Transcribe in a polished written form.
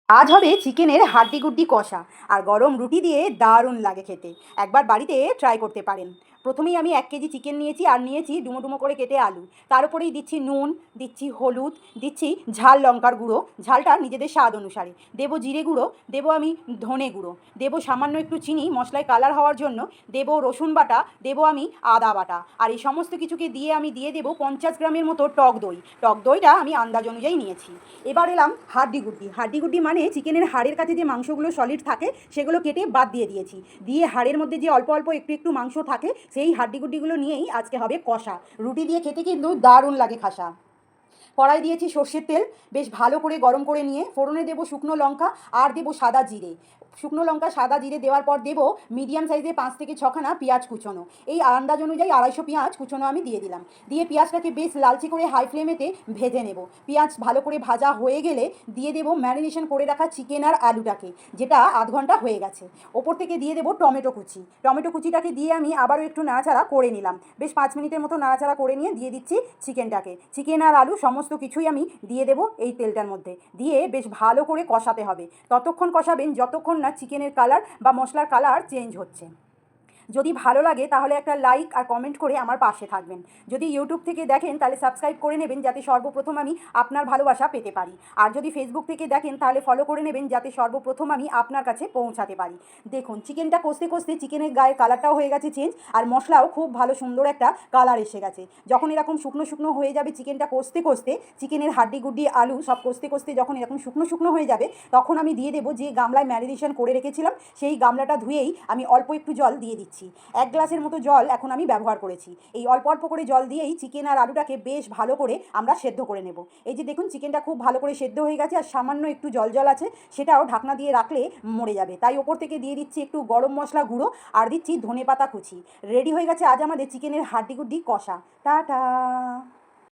আজ হবে চিকেনের হাড্ডি গুড্ডি কষা আর গরম রুটি দিয়ে দারুণ লাগে খেতে। একবার বাড়িতে ট্রাই করতে পারেন। প্রথমেই আমি 1 কেজি চিকেন নিয়েছি আর নিয়েছি ডুমো ডুমো করে কেটে আলু। তার উপরেই দিচ্ছি নুন, দিচ্ছি হলুদ, দিচ্ছি ঝাল লঙ্কার গুঁড়ো, ঝালটা নিজেদের স্বাদ অনুসারে। দেবো জিরে গুঁড়ো, দেবো আমি ধনে গুঁড়ো, দেবো সামান্য একটু চিনি মশলায় কালার হওয়ার জন্য, দেবো রসুন বাটা, দেবো আমি আদা বাটা। আর এই সমস্ত কিছুকে দিয়ে আমি দিয়ে দেবো 50 গ্রামের মতো টক দই। টক দইটা আমি আন্দাজ অনুযায়ী নিয়েছি। এবার এলাম হাড্ডি গুড্ডি। হাড্ডি গুড্ডি মানে চিকেনের হাড়ের কাছে যে মাংসগুলো সলিড থাকে সেগুলো কেটে বাদ দিয়ে দিয়েছি। দিয়ে হাড়ের মধ্যে যে অল্প অল্প একটু একটু মাংস থাকে সেই হাড্ডি গুড্ডিগুলো নিয়েই আজকে হবে কষা। রুটি দিয়ে খেতে কিন্তু দারুণ লাগে খাসা। কড়াই দিয়েছি সর্ষের তেল, বেশ ভালো করে গরম করে নিয়ে ফোড়নে দেবো শুকনো লঙ্কা আর দেবো সাদা জিরে। শুকনো লঙ্কা সাদা জিরে দেওয়ার পর দেবো মিডিয়াম সাইজে 5 থেকে 6খানা পেঁয়াজ কুচোনো। এই আন্দাজ অনুযায়ী 250 পেঁয়াজ কুচোনো আমি দিয়ে দিলাম। দিয়ে পেঁয়াজটাকে বেশ লালচে করে হাই ফ্লেমেতে ভেজে নেব। পেঁয়াজ ভালো করে ভাজা হয়ে গেলে দিয়ে দেবো ম্যারিনেশন করে রাখা চিকেন আর আলুটাকে, যেটা আধ ঘন্টা হয়ে গেছে। ওপর থেকে দিয়ে দেবো টমেটো কুচি। টমেটো কুচিটাকে দিয়ে আমি আবারও একটু নাড়াচাড়া করে নিলাম। বেশ 5 মিনিটের মতো নাড়াচাড়া করে নিয়ে দিয়ে দিচ্ছি চিকেনটাকে। চিকেন আর আলু সমস্ত কিছুই আমি দিয়ে দেবো এই তেলটার মধ্যে। দিয়ে বেশ ভালো করে কষাতে হবে। ততক্ষণ কষাবেন যতক্ষণ না চিকেনের কালার বা মশলার কালার চেঞ্জ হচ্ছে। যদি ভালো লাগে তাহলে একটা লাইক আর কমেন্ট করে আমার পাশে থাকবেন। যদি ইউটিউব থেকে দেখেন তাহলে সাবস্ক্রাইব করে নেবেন, যাতে সর্বপ্রথম আমি আপনার ভালোবাসা পেতে পারি। আর যদি ফেসবুক থেকে দেখেন তাহলে ফলো করে নেবেন, যাতে সর্বপ্রথম আমি আপনার কাছে পৌঁছাতে পারি। দেখুন চিকেনটা কষতে কষতে চিকেনের গায়ে কালারটাও হয়ে গেছে চেঞ্জ, আর মশলাও খুব ভালো সুন্দর একটা কালার এসে গেছে। যখন এরকম শুকনো শুকনো হয়ে যাবে চিকেনটা কষতে কষতে, চিকেনের হাড্ডি গুড্ডি আলু সব কষতে কষতে যখন এরকম শুকনো শুকনো হয়ে যাবে, তখন আমি দিয়ে দেবো যে গামলায় ম্যারিনেশন করে রেখেছিলাম সেই গামলাটা ধুয়েই আমি অল্প একটু জল দিয়ে দিচ্ছি। 1 গ্লাসের মতো জল এখন আমি ব্যবহার করেছি। এই অল্প অল্প করে জল দিয়েই চিকেন আর আলুটাকে বেশ ভালো করে আমরা সেদ্ধ করে নেব। এই যে দেখুন চিকেনটা খুব ভালো করে সেদ্ধ হয়ে গেছে, আর সামান্য একটু জল জল আছে, সেটাও ঢাকনা দিয়ে রাখলে মরে যাবে। তাই ওপর থেকে দিয়ে দিচ্ছি একটু গরম মশলা গুঁড়ো আর দিচ্ছি ধনেপাতা কুচি। রেডি হয়ে গেছে আজ আমাদের চিকেনের হাড্ডি গুড্ডি কষা। টাটা।